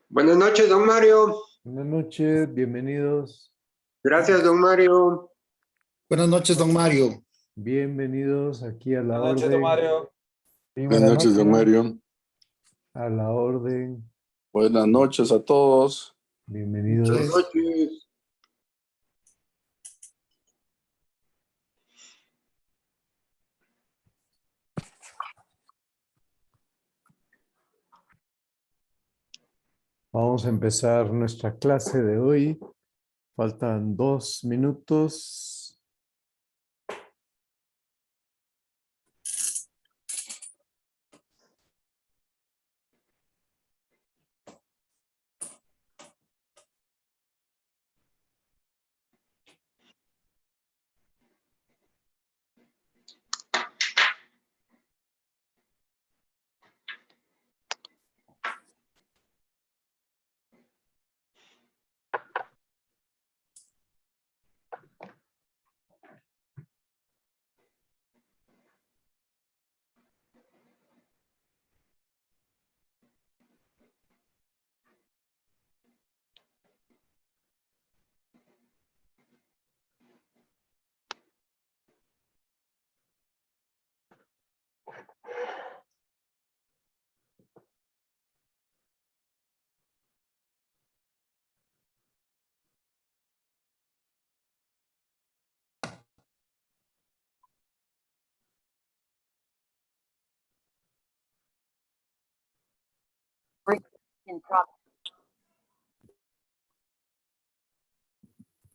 Buenas noches, don Mario. Buenas noches, bienvenidos. Gracias, don Mario. Buenas noches, don Mario. Bienvenidos aquí a la Buenas noches, orden. don Mario. Buenas noches, don Mario. A la orden. Buenas noches a todos. Bienvenidos. Buenas noches. Vamos a empezar nuestra clase de hoy. Faltan 2 minutos.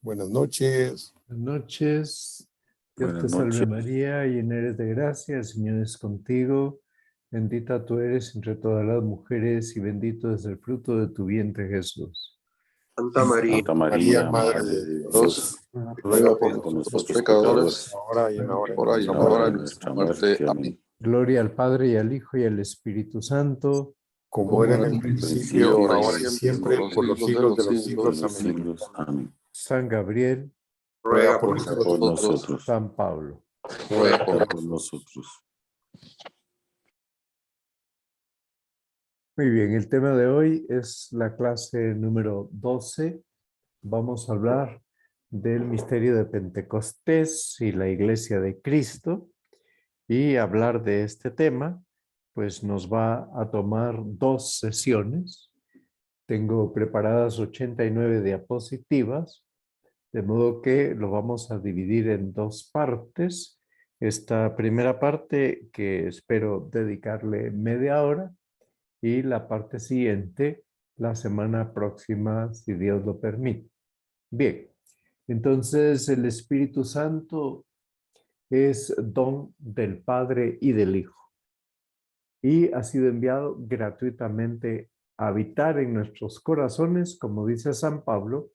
Buenas noches. Buenas noches. Dios Buenas te salve noches. María, llena eres de gracia, el Señor es contigo. Bendita tú eres entre todas las mujeres y bendito es el fruto de tu vientre, Jesús. Santa María. Santa María, Madre de Dios, Ruega por por nosotros nosotros pecadores, ahora y en la hora ahora y en la hora de nuestra muerte. Amén. Gloria al Padre y al Hijo y al Espíritu Santo. como era en el principio, ahora y siempre, por los siglos de los Por siglos. los Amén. siglos. Amén. San Gabriel, Ruega por Ruega nosotros. por nosotros. San Pablo. Ruega por Ruega por nosotros. Muy bien, el tema de hoy es la clase número 12. Vamos a hablar del misterio de Pentecostés y la Iglesia de Cristo. Y hablar de este tema, pues nos va a tomar 2 sesiones. Tengo preparadas 89 diapositivas, de modo que lo vamos a dividir en 2 partes. Esta primera parte que espero dedicarle media hora y la parte siguiente la semana próxima, si Dios lo permite. Bien, entonces el Espíritu Santo es don del Padre y del Hijo y ha sido enviado gratuitamente a habitar en nuestros corazones, como dice San Pablo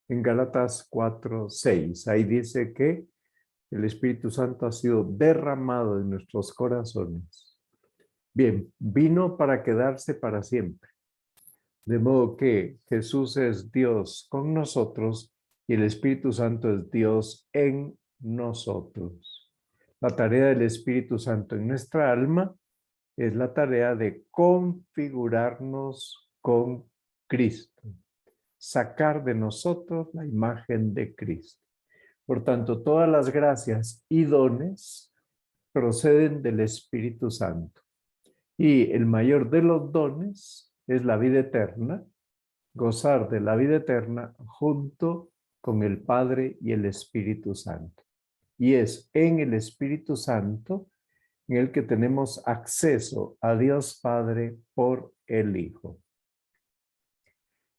en Gálatas 4:6. Ahí dice que el Espíritu Santo ha sido derramado en nuestros corazones. Bien, vino para quedarse para siempre. De modo que Jesús es Dios con nosotros y el Espíritu Santo es Dios en nosotros. La tarea del Espíritu Santo en nuestra alma es la tarea de configurarnos con Cristo, sacar de nosotros la imagen de Cristo. Por tanto, todas las gracias y dones proceden del Espíritu Santo. Y el mayor de los dones es la vida eterna, gozar de la vida eterna junto con el Padre y el Espíritu Santo. Y es en el Espíritu Santo en el que tenemos acceso a Dios Padre por el Hijo.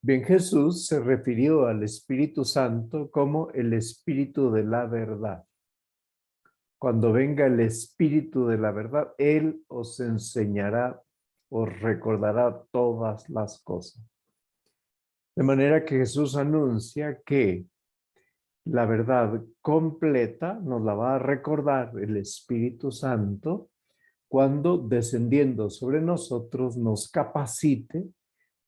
Bien, Jesús se refirió al Espíritu Santo como el Espíritu de la verdad. Cuando venga el Espíritu de la verdad, Él os enseñará, os recordará todas las cosas. De manera que Jesús anuncia que la verdad completa nos la va a recordar el Espíritu Santo cuando descendiendo sobre nosotros nos capacite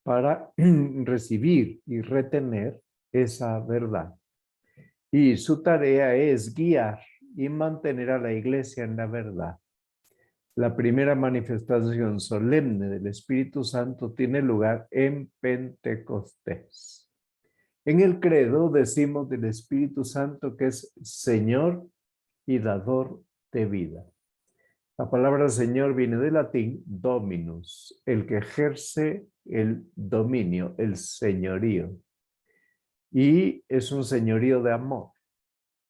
para recibir y retener esa verdad. Y su tarea es guiar y mantener a la iglesia en la verdad. La primera manifestación solemne del Espíritu Santo tiene lugar en Pentecostés. En el credo decimos del Espíritu Santo que es Señor y dador de vida. La palabra Señor viene del latín dominus, el que ejerce el dominio, el señorío. Y es un señorío de amor,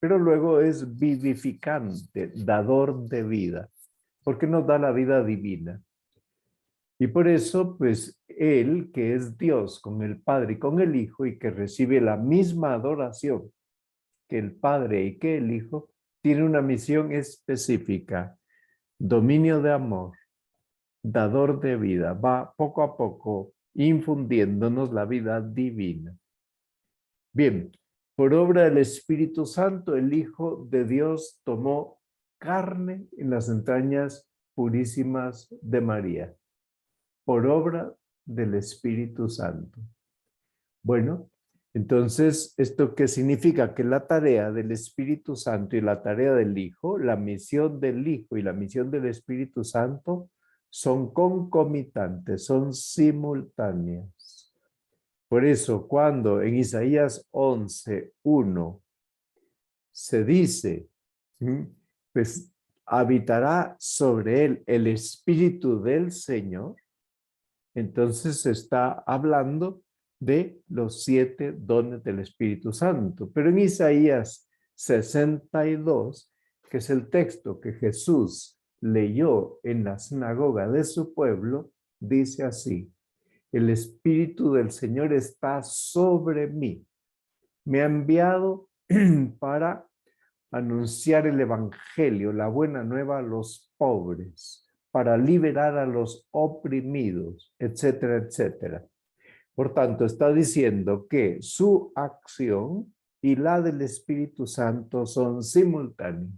pero luego es vivificante, dador de vida, porque nos da la vida divina. Y por eso, pues, Él, que es Dios con el Padre y con el Hijo, y que recibe la misma adoración que el Padre y que el Hijo, tiene una misión específica: dominio de amor, dador de vida, va poco a poco infundiéndonos la vida divina. Bien, por obra del Espíritu Santo, el Hijo de Dios tomó carne en las entrañas purísimas de María, por obra del Espíritu Santo. Bueno, entonces, ¿esto qué significa? Que la tarea del Espíritu Santo y la tarea del Hijo, la misión del Hijo y la misión del Espíritu Santo son concomitantes, son simultáneas. Por eso, cuando en Isaías 11:1 se dice, pues habitará sobre él el Espíritu del Señor, entonces se está hablando de los 7 dones del Espíritu Santo. Pero en Isaías 62, que es el texto que Jesús leyó en la sinagoga de su pueblo, dice así: el Espíritu del Señor está sobre mí. Me ha enviado para anunciar el Evangelio, la buena nueva a los pobres, para liberar a los oprimidos, etcétera, etcétera. Por tanto, está diciendo que su acción y la del Espíritu Santo son simultáneas.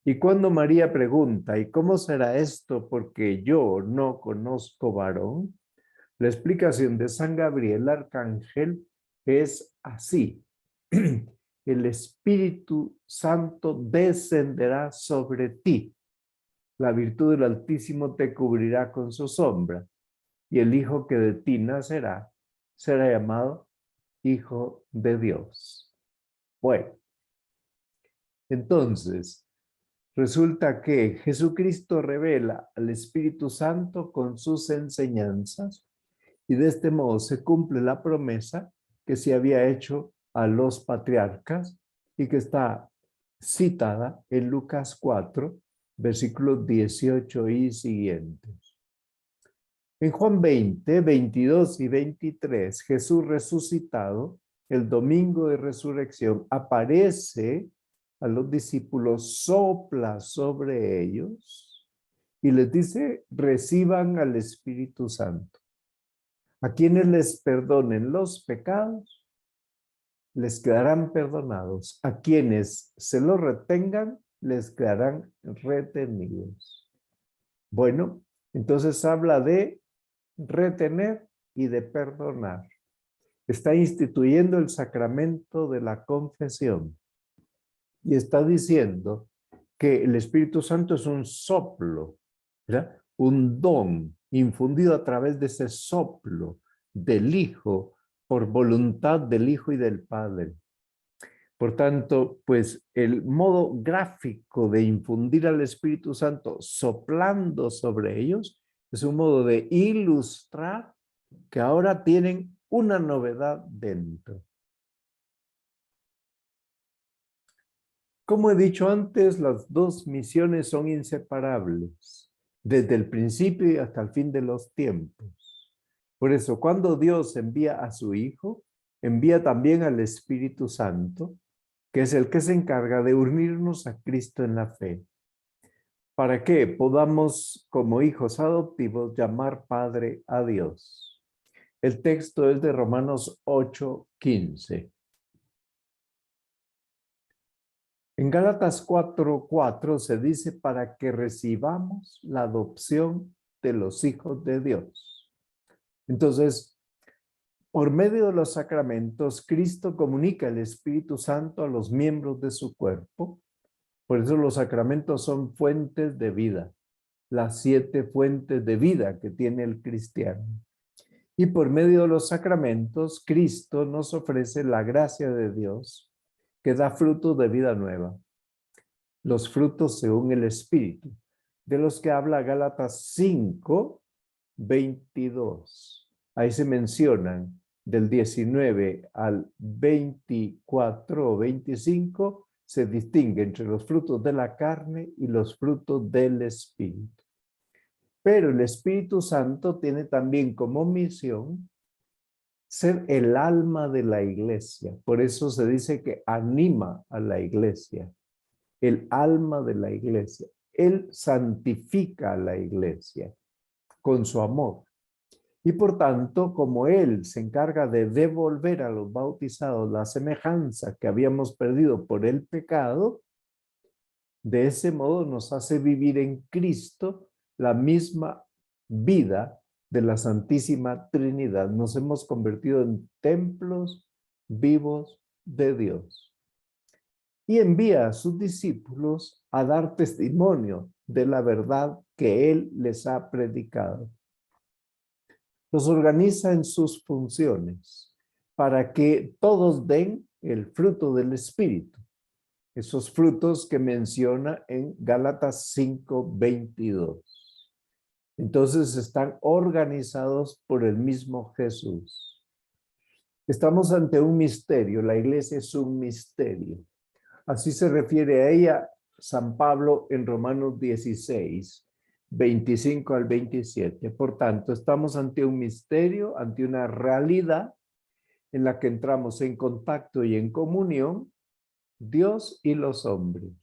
Y cuando María pregunta, ¿y cómo será esto porque yo no conozco varón? La explicación de San Gabriel Arcángel es así: el Espíritu Santo descenderá sobre ti, la virtud del Altísimo te cubrirá con su sombra, y el Hijo que de ti nacerá será llamado Hijo de Dios. Bueno, entonces, resulta que Jesucristo revela al Espíritu Santo con sus enseñanzas, y de este modo se cumple la promesa que se había hecho a los patriarcas y que está citada en Lucas 4, versículos 18 y siguientes. En Juan 20, 22 y 23, Jesús resucitado, el domingo de resurrección, aparece a los discípulos, sopla sobre ellos y les dice: reciban al Espíritu Santo. A quienes les perdonen los pecados, les quedarán perdonados. A quienes se los retengan, les quedarán retenidos. Bueno, entonces habla de retener y de perdonar. Está instituyendo el sacramento de la confesión y está diciendo que el Espíritu Santo es un soplo, ¿verdad? Un don infundido a través de ese soplo del Hijo, por voluntad del Hijo y del Padre. Por tanto, pues el modo gráfico de infundir al Espíritu Santo soplando sobre ellos es un modo de ilustrar que ahora tienen una novedad dentro. Como he dicho antes, las dos misiones son inseparables, desde el principio y hasta el fin de los tiempos. Por eso, cuando Dios envía a su Hijo, envía también al Espíritu Santo, que es el que se encarga de unirnos a Cristo en la fe, para que podamos, como hijos adoptivos, llamar Padre a Dios. El texto es de Romanos 8:15. En Gálatas 4:4 se dice: para que recibamos la adopción de los hijos de Dios. Entonces, por medio de los sacramentos, Cristo comunica el Espíritu Santo a los miembros de su cuerpo. Por eso los sacramentos son fuentes de vida. las 7 fuentes de vida que tiene el cristiano. Y por medio de los sacramentos, Cristo nos ofrece la gracia de Dios que da frutos de vida nueva. Los frutos según el Espíritu, de los que habla Gálatas 5, 22. Ahí se mencionan del 19 al 24 o 25, se distingue entre los frutos de la carne y los frutos del Espíritu. Pero el Espíritu Santo tiene también como misión ser el alma de la iglesia. Por eso se dice que anima a la iglesia, el alma de la iglesia. Él santifica a la iglesia con su amor. Y por tanto, como Él se encarga de devolver a los bautizados la semejanza que habíamos perdido por el pecado, de ese modo nos hace vivir en Cristo la misma vida de la Santísima Trinidad. Nos hemos convertido en templos vivos de Dios. Y envía a sus discípulos a dar testimonio de la verdad que Él les ha predicado. Los organiza en sus funciones para que todos den el fruto del Espíritu. Esos frutos que menciona en Gálatas 5:22. Entonces están organizados por el mismo Jesús. Estamos ante un misterio, la iglesia es un misterio. Así se refiere a ella San Pablo en Romanos 16, 25 al 27. Por tanto, estamos ante un misterio, ante una realidad en la que entramos en contacto y en comunión Dios y los hombres.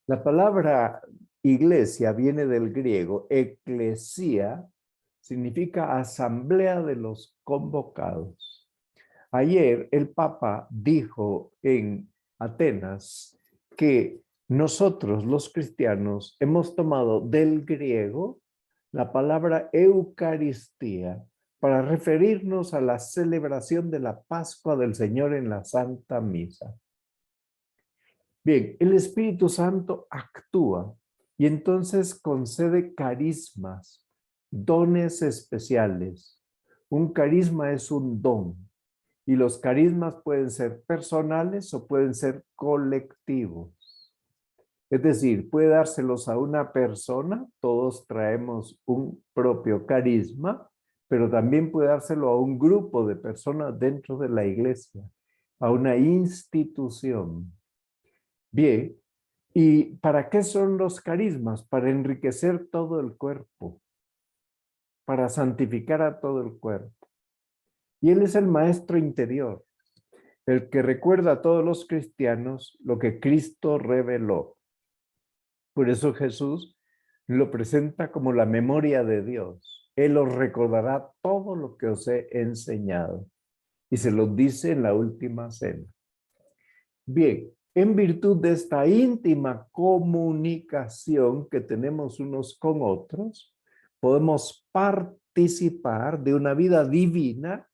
La palabra iglesia viene del griego eclesia, significa asamblea de los convocados. Ayer el Papa dijo en Atenas que nosotros los cristianos hemos tomado del griego la palabra Eucaristía para referirnos a la celebración de la Pascua del Señor en la Santa Misa. Bien, el Espíritu Santo actúa y entonces concede carismas, dones especiales. Un carisma es un don y los carismas pueden ser personales o pueden ser colectivos. Es decir, puede dárselos a una persona, todos traemos un propio carisma, pero también puede dárselo a un grupo de personas dentro de la iglesia, a una institución. Bien, ¿y para qué son los carismas? Para enriquecer todo el cuerpo, para santificar a todo el cuerpo. Y Él es el maestro interior, el que recuerda a todos los cristianos lo que Cristo reveló. Por eso Jesús lo presenta como la memoria de Dios. Él os recordará todo lo que os he enseñado. Y se lo dice en la última cena. Bien, en virtud de esta íntima comunicación que tenemos unos con otros, podemos participar de una vida divina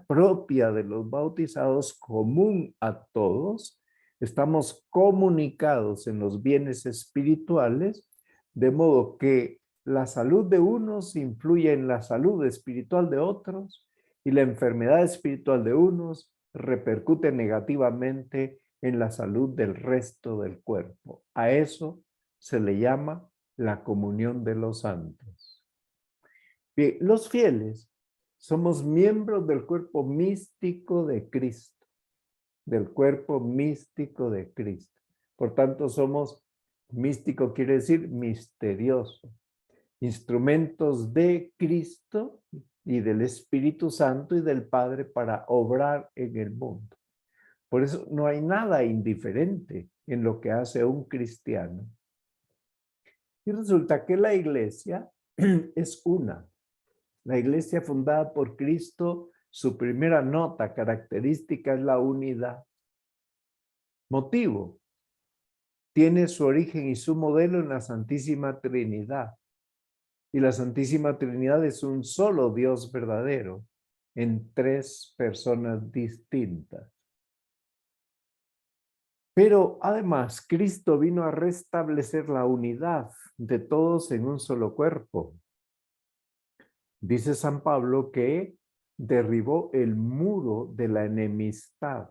propia de los bautizados, común a todos. Estamos comunicados en los bienes espirituales, de modo que la salud de unos influye en la salud espiritual de otros y la enfermedad espiritual de unos repercute negativamente en la salud del resto del cuerpo. A eso se le llama la comunión de los santos. Bien, los fieles somos miembros del cuerpo místico de Cristo, del cuerpo místico de Cristo. Por tanto, somos, místico quiere decir misterioso, instrumentos de Cristo y del Espíritu Santo y del Padre para obrar en el mundo. Por eso no hay nada indiferente en lo que hace un cristiano. Y resulta que la iglesia es una. La iglesia fundada por Cristo, su primera nota característica es la unidad. Motivo, tiene su origen y su modelo en la Santísima Trinidad. Y la Santísima Trinidad es un solo Dios verdadero en 3 personas distintas. Pero además, Cristo vino a restablecer la unidad de todos en un solo cuerpo. Dice San Pablo que derribó el muro de la enemistad.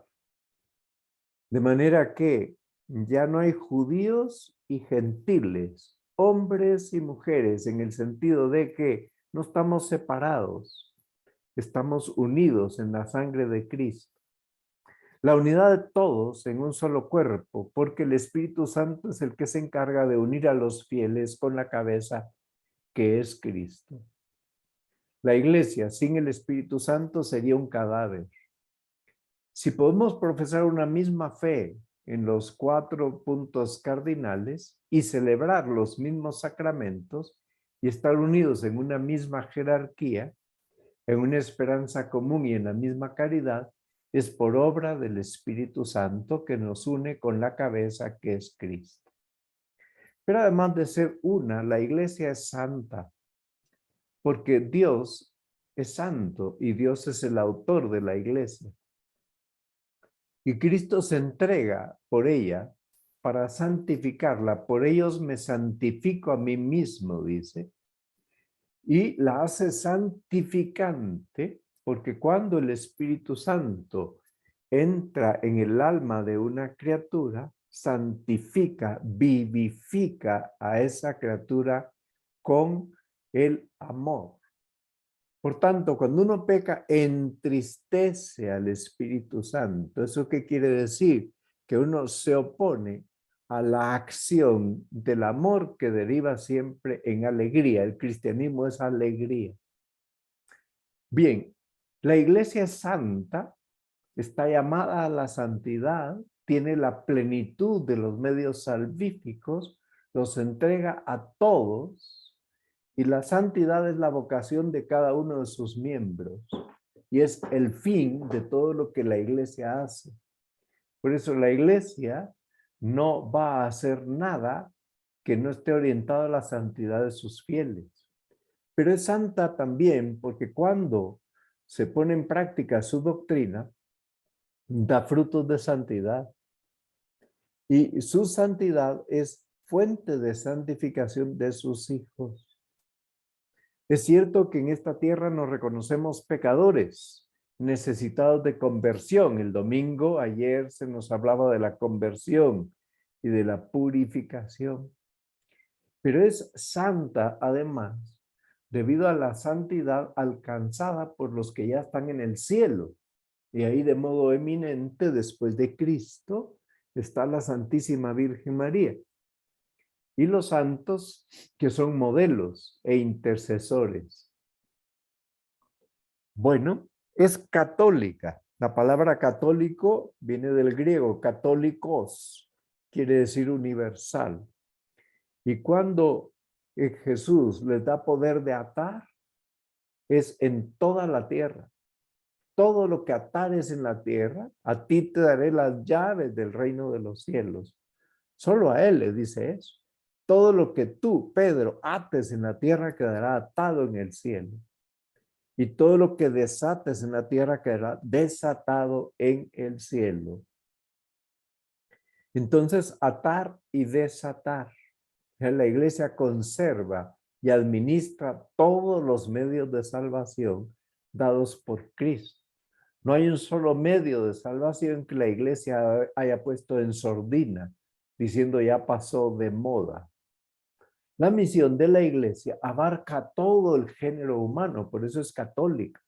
De manera que ya no hay judíos y gentiles, hombres y mujeres, en el sentido de que no estamos separados, estamos unidos en la sangre de Cristo. La unidad de todos en un solo cuerpo, porque el Espíritu Santo es el que se encarga de unir a los fieles con la cabeza que es Cristo. La iglesia sin el Espíritu Santo sería un cadáver. Si podemos profesar una misma fe en los 4 puntos cardinales y celebrar los mismos sacramentos y estar unidos en una misma jerarquía, en una esperanza común y en la misma caridad, es por obra del Espíritu Santo que nos une con la cabeza que es Cristo. Pero además de ser una, la iglesia es santa, porque Dios es santo y Dios es el autor de la iglesia. Y Cristo se entrega por ella para santificarla. Por ellos me santifico a mí mismo, dice. Y la hace santificante porque cuando el Espíritu Santo entra en el alma de una criatura, santifica, vivifica a esa criatura con el amor. Por tanto, cuando uno peca, entristece al Espíritu Santo. ¿Eso qué quiere decir? Que uno se opone a la acción del amor que deriva siempre en alegría. El cristianismo es alegría. Bien, la iglesia es santa, está llamada a la santidad, tiene la plenitud de los medios salvíficos, los entrega a todos. Y la santidad es la vocación de cada uno de sus miembros. Y es el fin de todo lo que la iglesia hace. Por eso la iglesia no va a hacer nada que no esté orientado a la santidad de sus fieles. Pero es santa también porque cuando se pone en práctica su doctrina, da frutos de santidad. Y su santidad es fuente de santificación de sus hijos. Es cierto que en esta tierra nos reconocemos pecadores, necesitados de conversión. El domingo, ayer, se nos hablaba de la conversión y de la purificación. Pero es santa, además, debido a la santidad alcanzada por los que ya están en el cielo. Y ahí de modo eminente, después de Cristo, está la Santísima Virgen María. Y los santos que son modelos e intercesores. Bueno, es católica. La palabra católico viene del griego, católicos, quiere decir universal. Y cuando Jesús les da poder de atar, es en toda la tierra. Todo lo que atares en la tierra, a ti te daré las llaves del reino de los cielos. Solo a él le dice eso. Todo lo que tú, Pedro, ates en la tierra quedará atado en el cielo. Y todo lo que desates en la tierra quedará desatado en el cielo. Entonces, atar y desatar. La iglesia conserva y administra todos los medios de salvación dados por Cristo. No hay un solo medio de salvación que la iglesia haya puesto en sordina, diciendo ya pasó de moda. La misión de la iglesia abarca todo el género humano, por eso es católica.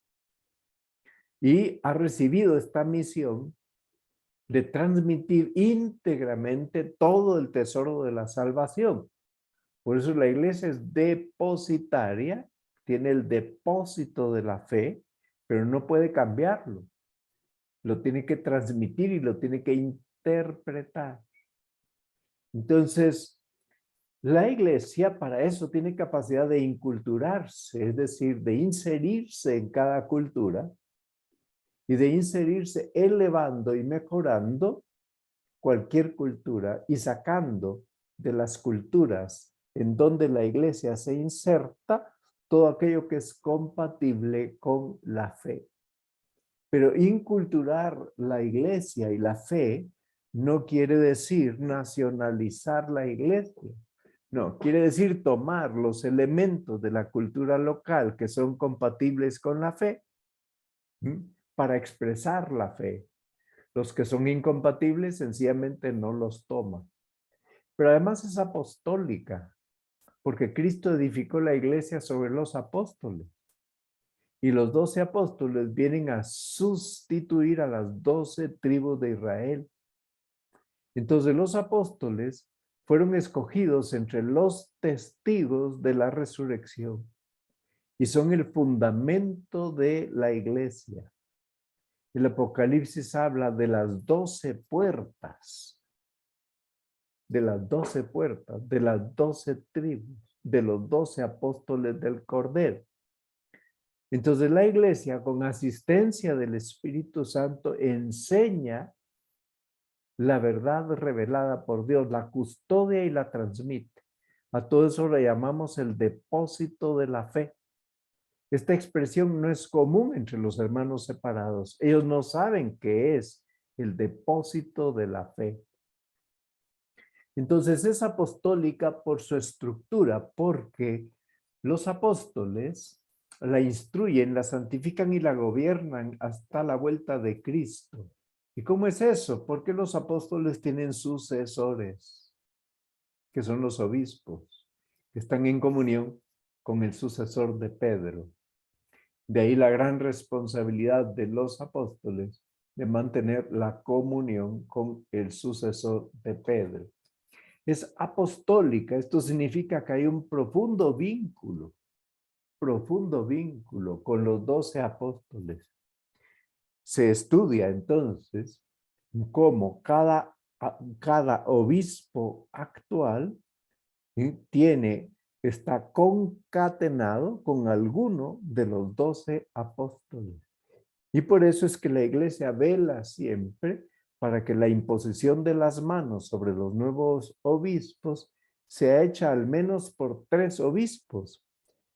Y ha recibido esta misión de transmitir íntegramente todo el tesoro de la salvación. Por eso la iglesia es depositaria, tiene el depósito de la fe, pero no puede cambiarlo. Lo tiene que transmitir y lo tiene que interpretar. Entonces, la iglesia para eso tiene capacidad de inculturarse, es decir, de inserirse en cada cultura y de inserirse elevando y mejorando cualquier cultura y sacando de las culturas en donde la iglesia se inserta todo aquello que es compatible con la fe. Pero inculturar la iglesia y la fe no quiere decir nacionalizar la iglesia. No, quiere decir tomar los elementos de la cultura local que son compatibles con la fe, ¿m?, para expresar la fe. Los que son incompatibles sencillamente no los toma. Pero además es apostólica, porque Cristo edificó la iglesia sobre los apóstoles. Y los 12 apóstoles vienen a sustituir a las 12 tribus de Israel. Entonces los apóstoles fueron escogidos entre los testigos de la resurrección y son el fundamento de la iglesia. El Apocalipsis habla de las 12 puertas, de las 12 puertas, de las 12 tribus, de los 12 apóstoles del Cordero. Entonces la iglesia, con asistencia del Espíritu Santo, enseña la verdad revelada por Dios, la custodia y la transmite. A todo eso le llamamos el depósito de la fe. Esta expresión no es común entre los hermanos separados. Ellos no saben qué es el depósito de la fe. Entonces es apostólica por su estructura, porque los apóstoles la instruyen, la santifican y la gobiernan hasta la vuelta de Cristo. ¿Y cómo es eso? Porque los apóstoles tienen sucesores, que son los obispos, que están en comunión con el sucesor de Pedro. De ahí la gran responsabilidad de los apóstoles de mantener la comunión con el sucesor de Pedro. Es apostólica, esto significa que hay un profundo vínculo con los 12 apóstoles. Se estudia entonces cómo cada obispo actual está concatenado con alguno de los 12 apóstoles. Y por eso es que la iglesia vela siempre para que la imposición de las manos sobre los nuevos obispos sea hecha al menos por 3 obispos.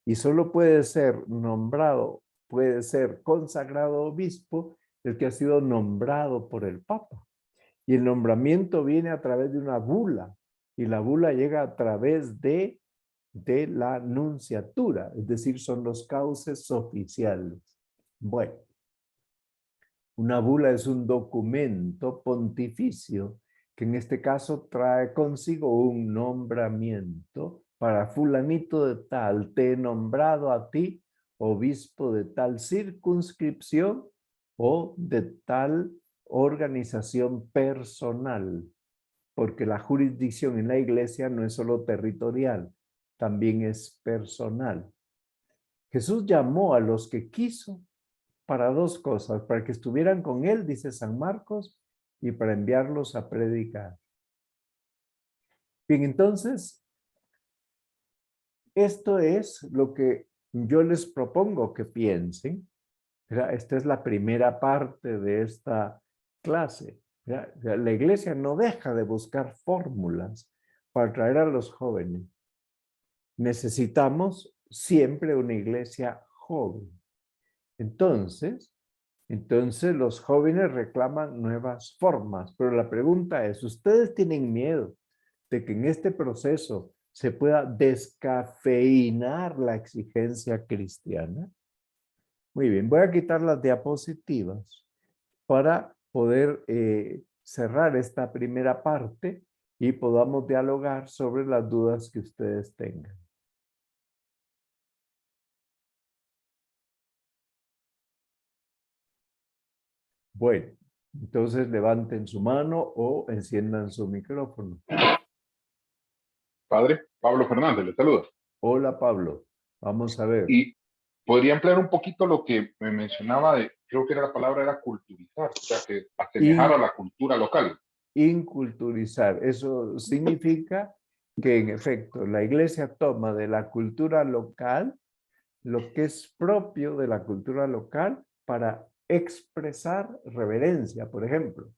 Y solo puede ser nombrado, puede ser consagrado obispo el que ha sido nombrado por el Papa. Y el nombramiento viene a través de una bula. Y la bula llega a través de la nunciatura, es decir, son los cauces oficiales. Bueno, una bula es un documento pontificio que en este caso trae consigo un nombramiento para fulanito de tal, te he nombrado a ti obispo de tal circunscripción o de tal organización personal, porque la jurisdicción en la iglesia no es solo territorial, también es personal. Jesús llamó a los que quiso para 2 cosas, para que estuvieran con él, dice San Marcos, y para enviarlos a predicar. Bien, entonces, esto es lo que yo les propongo que piensen. Esta es la primera parte de esta clase. La iglesia no deja de buscar fórmulas para atraer a los jóvenes. Necesitamos siempre una iglesia joven. Entonces los jóvenes reclaman nuevas formas, pero la pregunta es, ¿ustedes tienen miedo de que en este proceso se pueda descafeinar la exigencia cristiana? Muy bien, voy a quitar las diapositivas para poder cerrar esta primera parte y podamos dialogar sobre las dudas que ustedes tengan. Bueno, entonces levanten su mano o enciendan su micrófono. Padre, Pablo Fernández, le saluda. Hola, Pablo. Vamos a ver. Y podría ampliar un poquito lo que me mencionaba de, creo que la palabra era culturizar, o sea, que asemejar a la cultura local. Inculturizar. Eso significa que en efecto la iglesia toma de la cultura local lo que es propio de la cultura local para expresar reverencia, por ejemplo.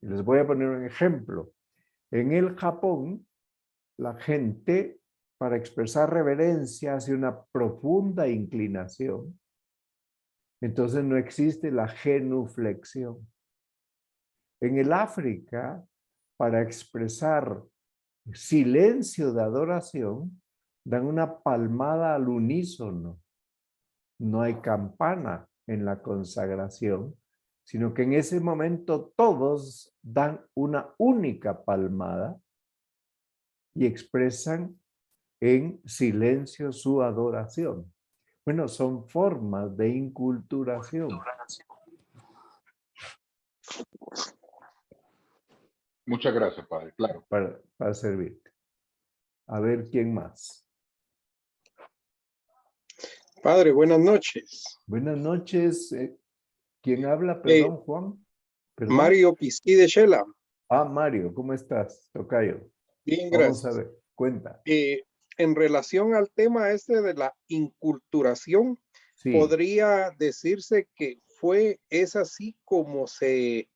Les voy a poner un ejemplo. En el Japón, la gente, para expresar reverencia, hace una profunda inclinación. Entonces no existe la genuflexión. En el África, para expresar silencio de adoración, dan una palmada al unísono. No hay campana en la consagración, sino que en ese momento todos dan una única palmada y expresan en silencio su adoración. Bueno, son formas de inculturación. Muchas gracias, padre, claro. Para servirte. A ver, ¿quién más? Padre, buenas noches. Buenas noches. ¿Quién habla? Perdón, Juan. ¿Perdón? Mario Piscí de Shela. Ah, Mario, ¿cómo estás? Tocayo. Bien, Vamos a gracias. ver, cuenta. En relación al tema este de la inculturación, Sí, podría decirse que es así como se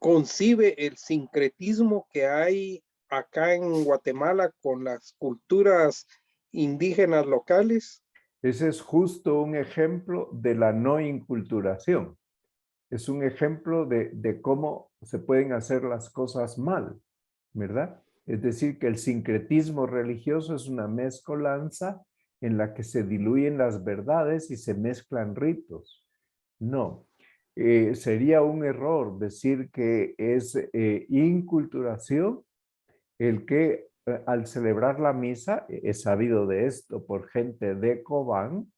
concibe el sincretismo que hay acá en Guatemala con las culturas indígenas locales. ese es justo un ejemplo de la no inculturación. Es un ejemplo de cómo se pueden hacer las cosas mal, ¿verdad? Es decir, que el sincretismo religioso es una mezcolanza en la que se diluyen las verdades y se mezclan ritos. No, sería un error decir que es inculturación el que al celebrar la misa, he sabido de esto por gente de Cobán,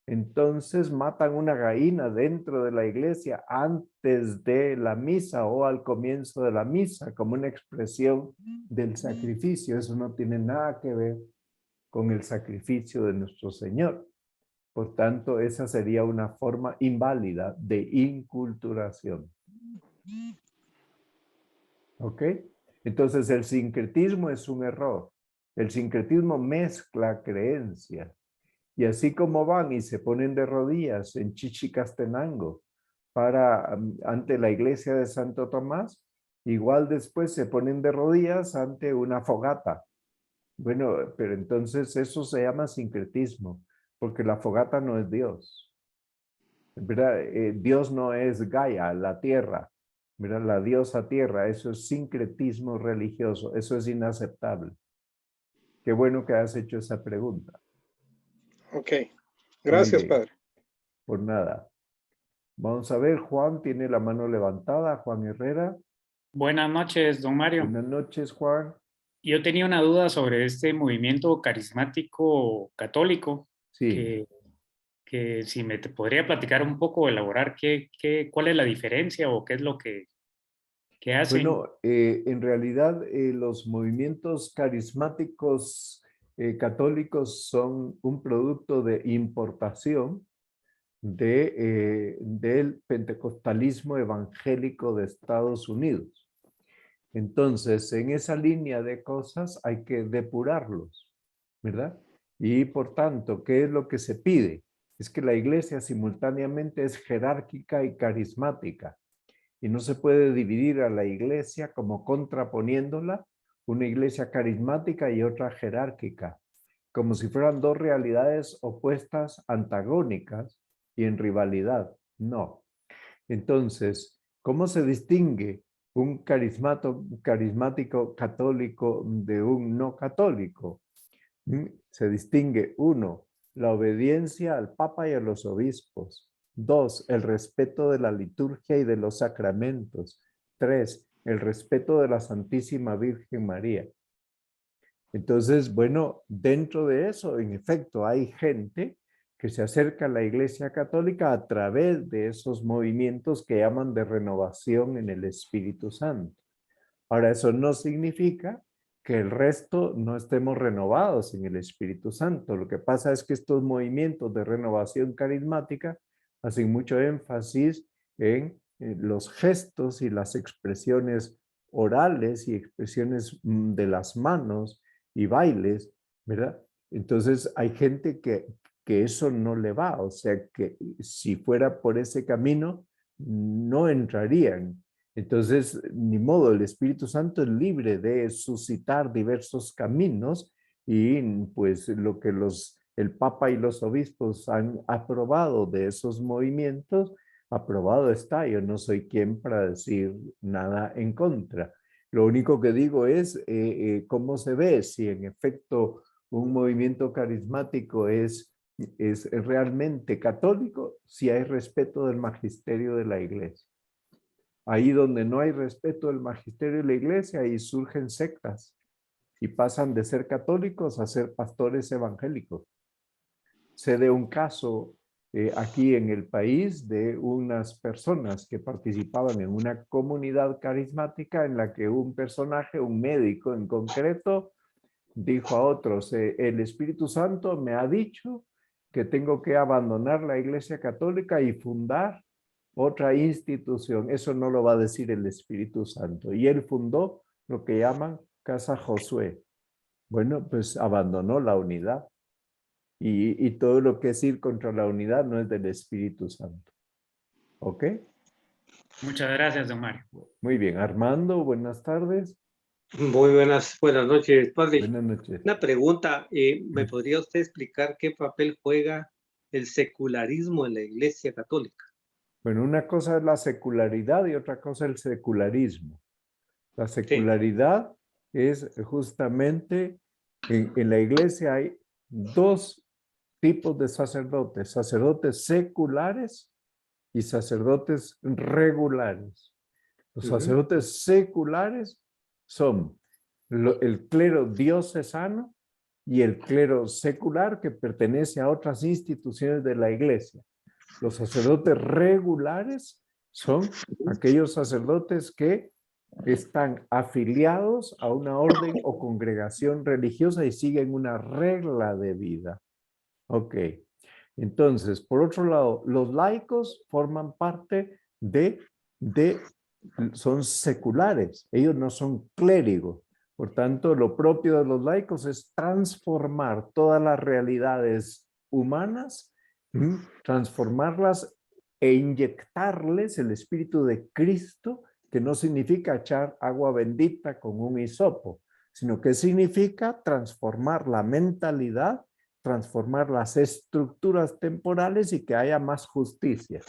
entonces matan una gallina dentro de la iglesia antes de la misa o al comienzo de la misa como una expresión del sacrificio. Eso no tiene nada que ver con el sacrificio de nuestro Señor. Por tanto, esa sería una forma inválida de inculturación. ¿Ok? Entonces, el sincretismo es un error. El sincretismo mezcla creencias. Y así como van y se ponen de rodillas en Chichicastenango ante la iglesia de Santo Tomás, igual después se ponen de rodillas ante una fogata. Bueno, pero entonces eso se llama sincretismo, porque la fogata no es Dios. ¿Verdad? Dios no es Gaia, la tierra. ¿Verdad? La diosa tierra, eso es sincretismo religioso, eso es inaceptable. Qué bueno que has hecho esa pregunta. Ok. Muy Gracias, bien. padre. Por nada. Vamos a ver, Juan tiene la mano levantada, Juan Herrera. Buenas noches, don Mario. Buenas noches, Juan. Yo tenía una duda sobre este movimiento carismático católico, Sí. que si me podría platicar un poco, elaborar cuál es la diferencia o qué es lo que hacen. Bueno, en realidad los movimientos carismáticos católicos son un producto de importación del pentecostalismo evangélico de Estados Unidos. Entonces, en esa línea de cosas hay que depurarlos, ¿verdad? Y por tanto, ¿qué es lo que se pide? Es que la iglesia simultáneamente es jerárquica y carismática. Y no se puede dividir a la iglesia como contraponiéndola, una iglesia carismática y otra jerárquica, como si fueran dos realidades opuestas, antagónicas y en rivalidad. No. Entonces, ¿cómo se distingue un carismático católico de un no católico? Se distingue, uno, la obediencia al Papa y a los obispos. Dos, el respeto de la liturgia y de los sacramentos. Tres, el respeto de la Santísima Virgen María. Entonces, bueno, dentro de eso, en efecto, hay gente que se acerca a la Iglesia Católica a través de esos movimientos que llaman de renovación en el Espíritu Santo. Ahora, eso no significa que el resto no estemos renovados en el Espíritu Santo. Lo que pasa es que estos movimientos de renovación carismática hacen mucho énfasis en los gestos y las expresiones orales y expresiones de las manos y bailes, ¿verdad? Entonces hay gente que eso no le va, o sea que si fuera por ese camino no entrarían. Entonces, ni modo, el Espíritu Santo es libre de suscitar diversos caminos y pues lo que el Papa y los obispos han aprobado de esos movimientos aprobado está. Yo no soy quien para decir nada en contra. Lo único que digo es cómo se ve, si en efecto un movimiento carismático es realmente católico, si hay respeto del magisterio de la iglesia. Ahí donde no hay respeto del magisterio de la iglesia, ahí surgen sectas y pasan de ser católicos a ser pastores evangélicos. Sé de un caso aquí en el país de unas personas que participaban en una comunidad carismática en la que un personaje, un médico en concreto, dijo a otros, el Espíritu Santo me ha dicho que tengo que abandonar la Iglesia Católica y fundar otra institución. Eso no lo va a decir el Espíritu Santo. Y él fundó lo que llaman Casa Josué. Bueno, pues abandonó la unidad. Y todo lo que es ir contra la unidad no es del Espíritu Santo. ¿Ok? Muchas gracias, don Mario. Muy bien. Armando, buenas tardes. Muy buenas noches, padre. Buenas noches. Una pregunta, ¿me podría usted explicar qué papel juega el secularismo en la Iglesia Católica? Bueno, una cosa es la secularidad y otra cosa el secularismo. La secularidad es justamente, en la iglesia hay dos tipos de sacerdotes, sacerdotes seculares y sacerdotes regulares. Los sacerdotes seculares son el clero diocesano y el clero secular que pertenece a otras instituciones de la iglesia. Los sacerdotes regulares son aquellos sacerdotes que están afiliados a una orden o congregación religiosa y siguen una regla de vida. Ok. Entonces, por otro lado, los laicos forman parte son seculares. Ellos no son clérigos. Por tanto, lo propio de los laicos es transformar todas las realidades humanas, transformarlas e inyectarles el Espíritu de Cristo, que no significa echar agua bendita con un hisopo, sino que significa transformar la mentalidad, transformar las estructuras temporales y que haya más justicia.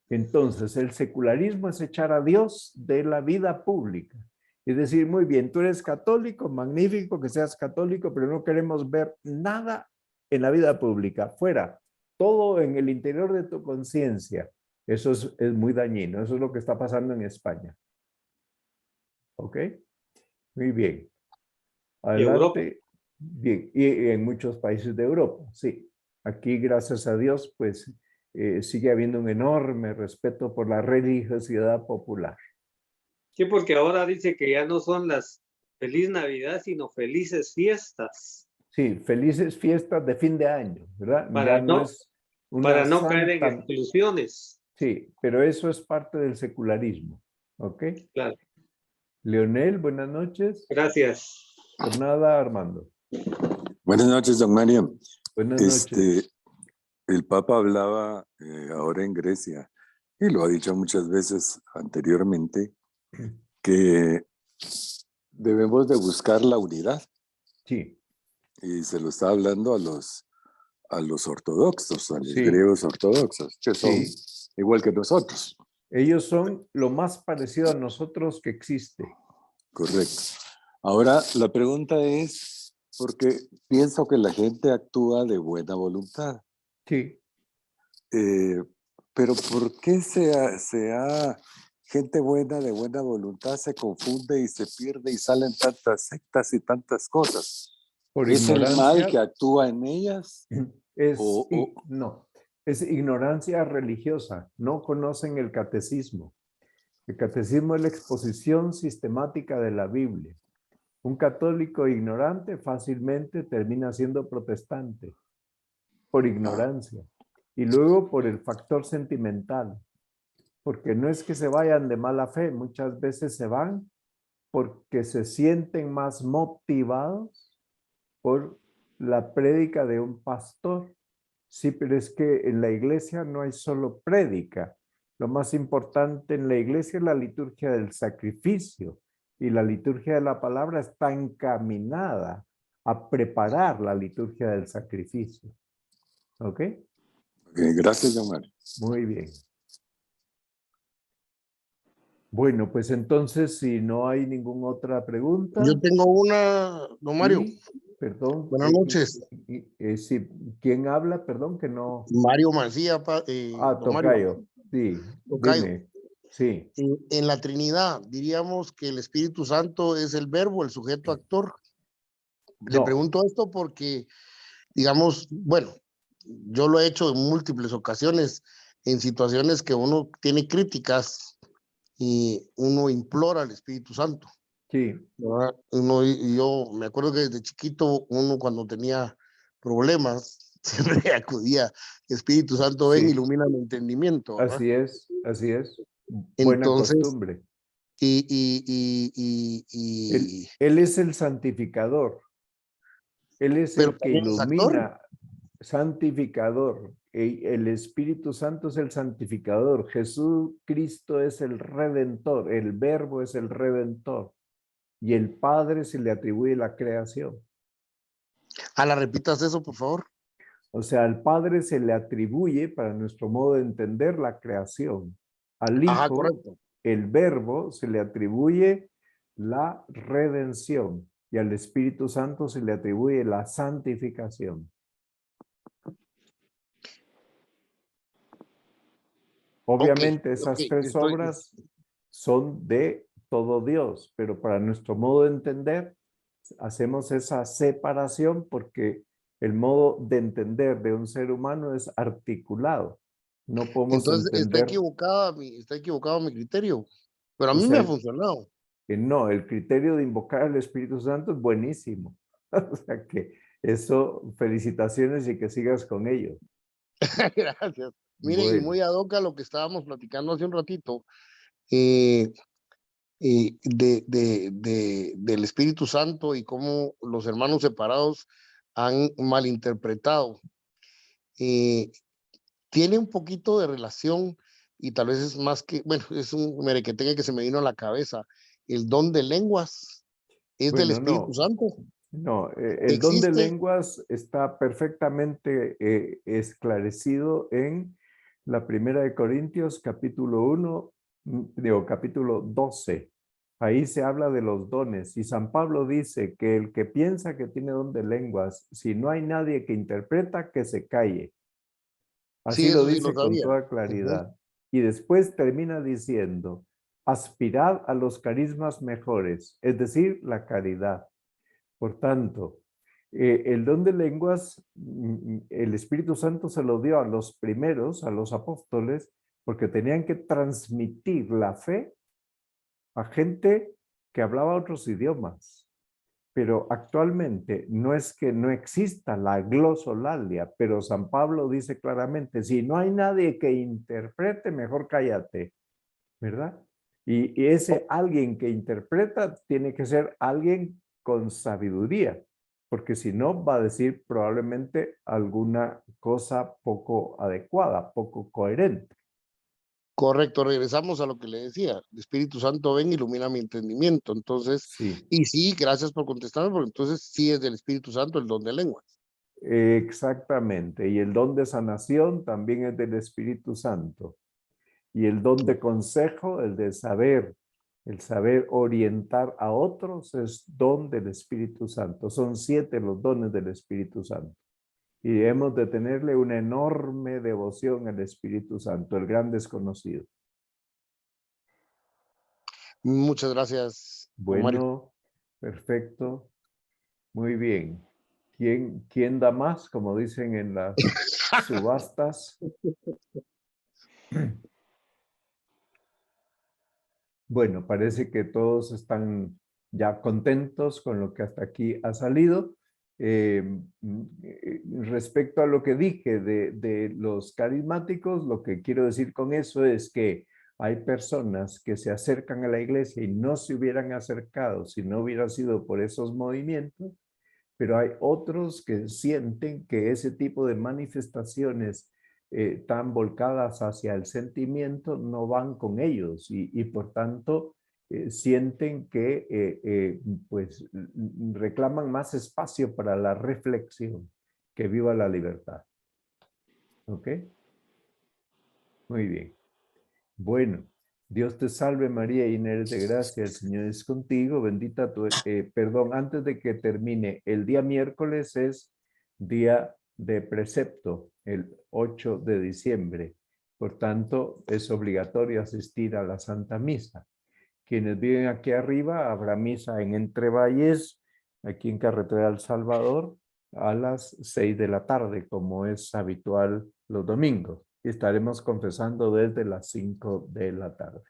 Entonces, el secularismo es echar a Dios de la vida pública. Es decir, muy bien, tú eres católico, magnífico que seas católico, pero no queremos ver nada en la vida pública, fuera, todo en el interior de tu conciencia. Eso es muy dañino, eso es lo que está pasando en España. ¿Ok? Muy bien. Adelante. Bien, y en muchos países de Europa, sí. Aquí, gracias a Dios, pues sigue habiendo un enorme respeto por la religiosidad popular. Sí, porque ahora dice que ya no son las feliz Navidad, sino felices fiestas. Sí, felices fiestas de fin de año, ¿verdad? Para ya no, es una para no caer en santa... exclusiones. Sí, pero eso es parte del secularismo, ¿ok? Claro. Leonel, buenas noches. Gracias. Por nada, Armando. Buenas noches, don Mario. Buenas noches. El Papa hablaba ahora en Grecia, y lo ha dicho muchas veces anteriormente, que debemos de buscar la unidad. Sí. Y se lo está hablando a los ortodoxos, a los Sí. griegos ortodoxos, que son igual que nosotros. Ellos son lo más parecido a nosotros que existe. Correcto. Ahora, la pregunta es, porque pienso que la gente actúa de buena voluntad. Sí. Pero ¿por qué gente buena de buena voluntad se confunde y se pierde y salen tantas sectas y tantas cosas? Por ¿Es el ignorancia. mal que actúa en ellas? No, es ignorancia religiosa. No conocen el catecismo. El catecismo es la exposición sistemática de la Biblia. Un católico ignorante fácilmente termina siendo protestante por ignorancia. Y luego por el factor sentimental. Porque no es que se vayan de mala fe, muchas veces se van porque se sienten más motivados por la prédica de un pastor. Sí, pero es que en la iglesia no hay solo prédica. Lo más importante en la iglesia es la liturgia del sacrificio. Y la liturgia de la palabra está encaminada a preparar la liturgia del sacrificio. ¿Ok? Gracias, don Mario. Muy bien. Bueno, pues entonces, si no hay ninguna otra pregunta. Yo tengo una, don Mario. Sí, perdón. Buenas noches. Sí, ¿quién habla? Perdón, que no. Mario Mancilla, don Mario. Tocayo. Sí, Tocayo. dime. Sí. En la Trinidad, diríamos que el Espíritu Santo es el verbo, el sujeto actor. Le No. pregunto esto porque, digamos, bueno, yo lo he hecho en múltiples ocasiones, en situaciones que uno tiene críticas y uno implora al Espíritu Santo. Sí. ¿Verdad? Yo me acuerdo que desde chiquito, uno cuando tenía problemas, siempre acudía, Espíritu Santo, ven, Sí. ilumina mi entendimiento. ¿Verdad? Así es, así es. Buena Entonces, costumbre. y Él es el santificador. Él es pero el que también es actor. ilumina, santificador. El Espíritu Santo es el santificador. Jesucristo es el redentor. El Verbo es el redentor. Y el Padre se le atribuye la creación. La repitas eso, por favor. O sea, al Padre se le atribuye, para nuestro modo de entender, la creación. Al Hijo, Correcto. el Verbo, se le atribuye la redención. Y al Espíritu Santo se le atribuye la santificación. Obviamente esas tres obras son de todo Dios, pero para nuestro modo de entender, hacemos esa separación porque el modo de entender de un ser humano es articulado. No podemos Entonces está entender. equivocado mi criterio, pero a O mí me sea, ha funcionado. que no, el criterio de invocar al Espíritu Santo es buenísimo. O sea que eso, felicitaciones y que sigas con ello. Gracias. Mire, y Bueno, muy ad hoc a lo que estábamos platicando hace un ratito, del Espíritu Santo y cómo los hermanos separados han malinterpretado. Tiene un poquito de relación y tal vez es más que, bueno, es un merequetengue que se me vino a la cabeza. El don de lenguas es del bueno, Espíritu Santo. no, el don de ¿Existe? lenguas está perfectamente esclarecido en la Primera de Corintios, capítulo 1, digo, capítulo 12. Ahí se habla de los dones y San Pablo dice que el que piensa que tiene don de lenguas, si no hay nadie que interpreta, que se calle. Sí, Así lo eso sí lo dice con sabía. toda claridad. Y después termina diciendo, aspirad a los carismas mejores, es decir, la caridad. Por tanto, el don de lenguas, el Espíritu Santo se lo dio a los primeros, a los apóstoles, porque tenían que transmitir la fe a gente que hablaba otros idiomas. Pero actualmente no es que no exista la glosolalia, pero San Pablo dice claramente, si no hay nadie que interprete, mejor cállate, ¿verdad? Y ese alguien que interpreta tiene que ser alguien con sabiduría, porque si no va a decir probablemente alguna cosa poco adecuada, poco coherente. Correcto, regresamos a lo que le decía. El Espíritu Santo ven, ilumina mi entendimiento. Entonces, Sí, y sí, gracias por contestarme, porque entonces sí es del Espíritu Santo el don de lenguas. exactamente. Y el don de sanación también es del Espíritu Santo. Y el don de consejo, el saber orientar a otros, es don del Espíritu Santo. Son 7 los dones del Espíritu Santo. Y hemos de tenerle una enorme devoción al Espíritu Santo, el gran desconocido. Muchas gracias, don Mario. Bueno, perfecto. Muy bien. ¿Quién da más, como dicen en las subastas? Bueno, parece que todos están ya contentos con lo que hasta aquí ha salido. Respecto a lo que dije de los carismáticos, lo que quiero decir con eso es que hay personas que se acercan a la iglesia y no se hubieran acercado si no hubiera sido por esos movimientos, pero hay otros que sienten que ese tipo de manifestaciones tan volcadas hacia el sentimiento no van con ellos y por tanto sienten que pues reclaman más espacio para la reflexión. Que viva la libertad. ¿Ok? Muy bien. Bueno, Dios te salve María, llena eres de gracia, el Señor es contigo, bendita tú, perdón, antes de que termine, el día miércoles es día de precepto, el 8 de diciembre. Por tanto, es obligatorio asistir a la Santa Misa. Quienes viven aquí arriba, habrá misa en Entrevalles, aquí en Carretera El Salvador, a las 6 de la tarde, como es habitual los domingos. Y estaremos confesando desde las 5 de la tarde.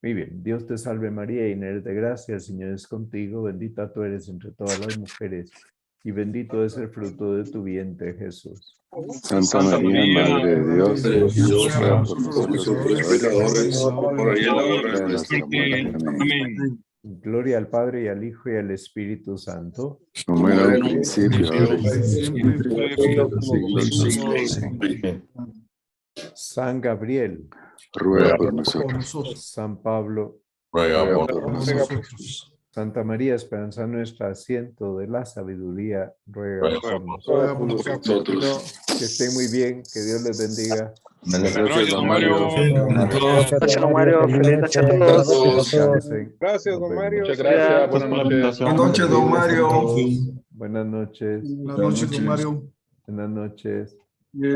Muy bien. Dios te salve María, llena eres de gracia, el Señor es contigo, bendita tú eres entre todas las mujeres, y bendito es el fruto de tu vientre, Jesús. Santa María, Madre de Dios, ruega por nosotros pecadores, ahora y en la hora de nuestra muerte. Amén. Gloria al Padre, y al Hijo, y al Espíritu Santo. Como era al principio, ahora y siempre, por los siglos de los siglos. Amén. San Gabriel, Ruega por nosotros. San Pablo, Ruega por nosotros. Santa María, esperanza nuestra, asiento de la sabiduría, ruega por nosotros. Que estén muy bien, que Dios les bendiga. Gracias, don Mario. Gracias, don Mario. Feliz noche a todos. Descansen. Gracias, Nos don vemos. Mario. Muchas gracias. Buenas noches. Buenas noches, don Mario. Buenas noches. Buenas noches, don Mario. Buenas noches.